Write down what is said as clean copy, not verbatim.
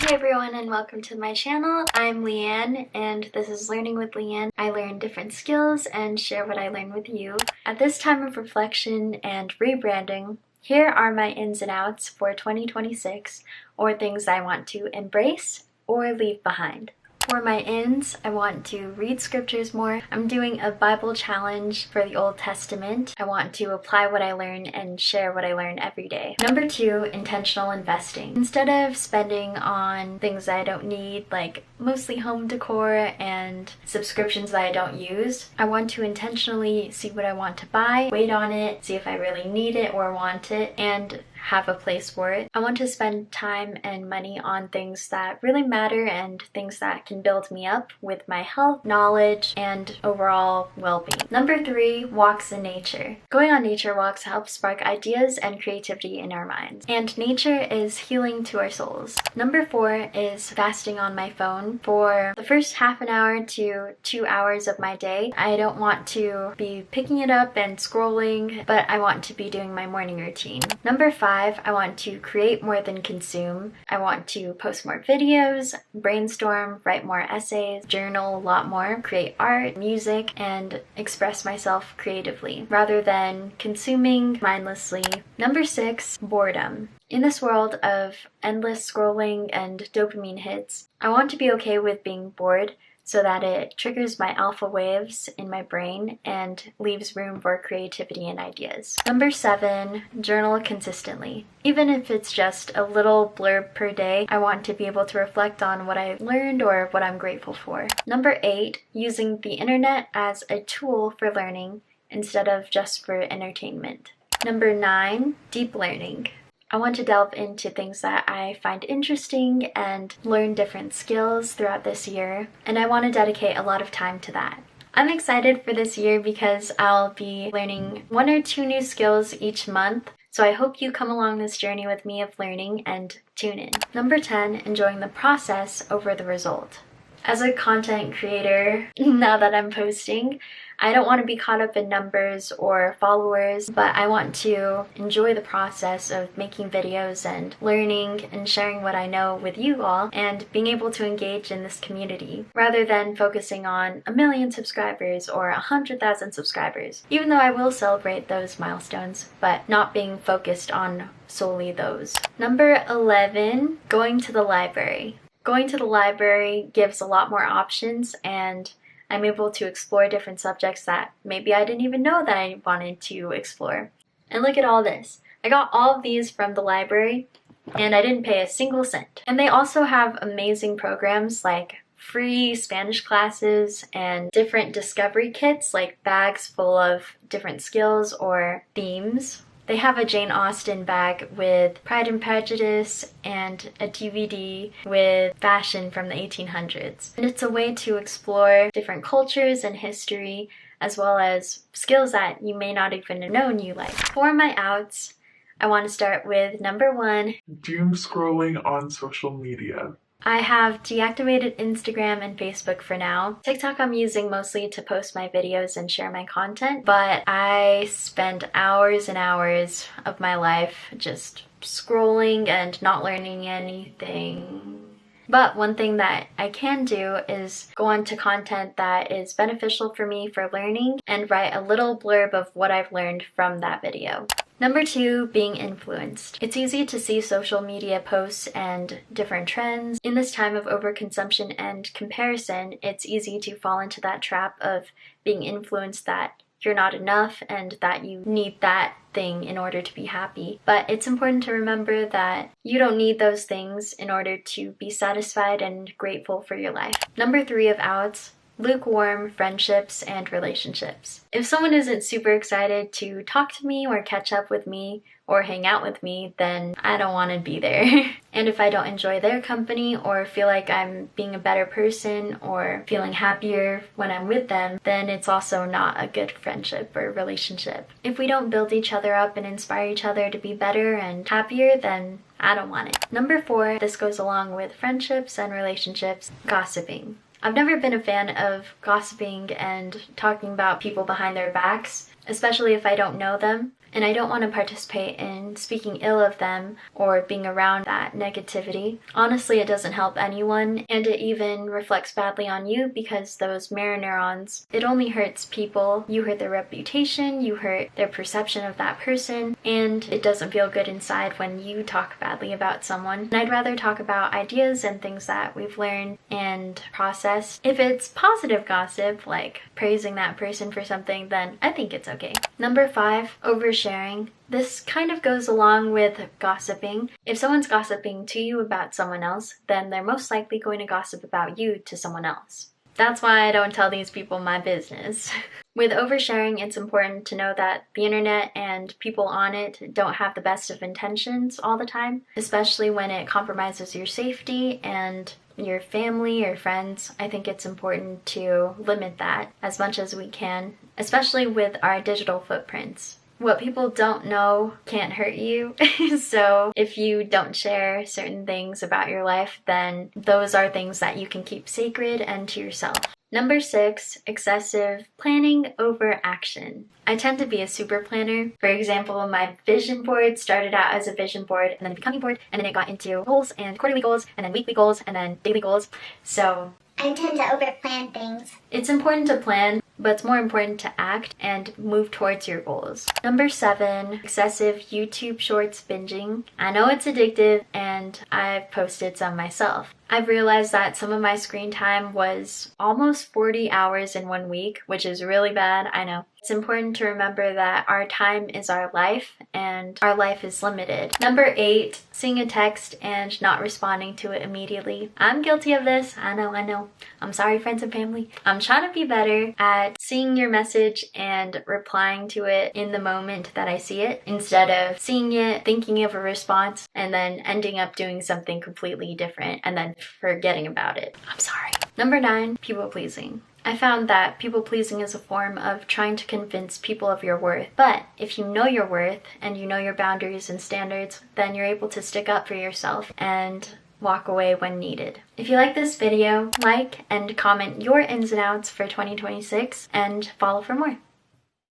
Hey everyone and welcome to my channel. I'm Leanne and this is Learning with Leann. I learn different skills and share what I learn with you. At this time of reflection and rebranding, here are my ins and outs for 2026, or things I want to embrace or leave behind. For my ins, I want to read scriptures more. I'm doing a Bible challenge for the Old Testament. I want to apply what I learn and share what I learn every day. Number 2, intentional investing. Instead of spending on things I don't need, like mostly home decor and subscriptions that I don't use, I want to intentionally see what I want to buy, wait on it, see if I really need it or want it, and have a place for it. I want to spend time and money on things that really matter and things that can build me up with my health, knowledge, and overall well-being. Number 3, walks in nature. Going on nature walks helps spark ideas and creativity in our minds, and nature is healing to our souls. Number 4 is fasting on my phone for the first half an hour to 2 hours of my day. I don't want to be picking it up and scrolling, but I want to be doing my morning routine. Number 5, I want to create more than consume. I want to post more videos, brainstorm, write more essays, journal a lot more, create art, music, and express myself creatively rather than consuming mindlessly. Number 6, boredom. In this world of endless scrolling and dopamine hits, I want to be okay with being bored so that it triggers my alpha waves in my brain and leaves room for creativity and ideas. Number 7, journal consistently. Even if it's just a little blurb per day, I want to be able to reflect on what I learned or what I'm grateful for. Number 8, using the internet as a tool for learning instead of just for entertainment. Number 9, deep learning. I want to delve into things that I find interesting and learn different skills throughout this year, and I want to dedicate a lot of time to that. I'm excited for this year because I'll be learning 1 or 2 new skills each month, so I hope you come along this journey with me of learning and tune in. Number 10, enjoying the process over the result. As a content creator, now that I'm posting, I don't want to be caught up in numbers or followers, but I want to enjoy the process of making videos and learning and sharing what I know with you all and being able to engage in this community rather than focusing on 1 million subscribers or 100,000 subscribers, even though I will celebrate those milestones, but not being focused on solely those. Number 11, going to the library. Going to the library gives a lot more options, and I'm able to explore different subjects that maybe I didn't even know that I wanted to explore. And look at all this. I got all of these from the library and I didn't pay a single cent. And they also have amazing programs like free Spanish classes and different discovery kits like bags full of different skills or themes. They have a Jane Austen bag with Pride and Prejudice and a DVD with fashion from the 1800s. And it's a way to explore different cultures and history as well as skills that you may not even have known you like. For my outs, I want to start with number 1. Doom scrolling on social media. I have deactivated Instagram and Facebook for now. TikTok I'm using mostly to post my videos and share my content, but I spend hours and hours of my life just scrolling and not learning anything. But one thing that I can do is go on to content that is beneficial for me for learning and write a little blurb of what I've learned from that video. Number 2, being influenced. It's easy to see social media posts and different trends. In this time of overconsumption and comparison, it's easy to fall into that trap of being influenced that you're not enough and that you need that thing in order to be happy. But it's important to remember that you don't need those things in order to be satisfied and grateful for your life. Number 3 of outs, lukewarm friendships and relationships. If someone isn't super excited to talk to me or catch up with me or hang out with me, then I don't want to be there. And if I don't enjoy their company or feel like I'm being a better person or feeling happier when I'm with them, then it's also not a good friendship or relationship. If we don't build each other up and inspire each other to be better and happier, then I don't want it. Number 4, this goes along with friendships and relationships, gossiping. I've never been a fan of gossiping and talking about people behind their backs, especially if I don't know them. and I don't want to participate in speaking ill of them or being around that negativity. Honestly, it doesn't help anyone, and it even reflects badly on you because those mirror neurons, it only hurts people. You hurt their reputation, you hurt their perception of that person, and it doesn't feel good inside when you talk badly about someone. And I'd rather talk about ideas and things that we've learned and processed. If it's positive gossip, like praising that person for something, then I think it's okay. Number 5, oversharing. This kind of goes along with gossiping. If someone's gossiping to you about someone else, then they're most likely going to gossip about you to someone else. That's why I don't tell these people my business. With oversharing, it's important to know that the internet and people on it don't have the best of intentions all the time, especially when it compromises your safety and your family or friends. I think it's important to limit that as much as we can, especially with our digital footprints. What people don't know can't hurt you. So if you don't share certain things about your life, then those are things that you can keep sacred and to yourself. Number 6, excessive planning over action. I tend to be a super planner. For example, my vision board started out as a vision board and then a becoming board, and then it got into goals and quarterly goals and then weekly goals and then daily goals. So I tend to overplan things. It's important to plan, but it's more important to act and move towards your goals. Number 7, excessive YouTube shorts binging. I know it's addictive, and I've posted some myself. I've realized that some of my screen time was almost 40 hours in 1 week, which is really bad, I know. It's important to remember that our time is our life, and our life is limited. Number 8, seeing a text and not responding to it immediately. I'm guilty of this, I know. I'm sorry, friends and family. I'm trying to be better at seeing your message and replying to it in the moment that I see it, instead of seeing it, thinking of a response, and then ending up doing something completely different and then forgetting about it. I'm sorry. Number 9, people pleasing. I found that people pleasing is a form of trying to convince people of your worth. But if you know your worth and you know your boundaries and standards, then you're able to stick up for yourself and walk away when needed. If you like this video, like and comment your ins and outs for 2026 and follow for more.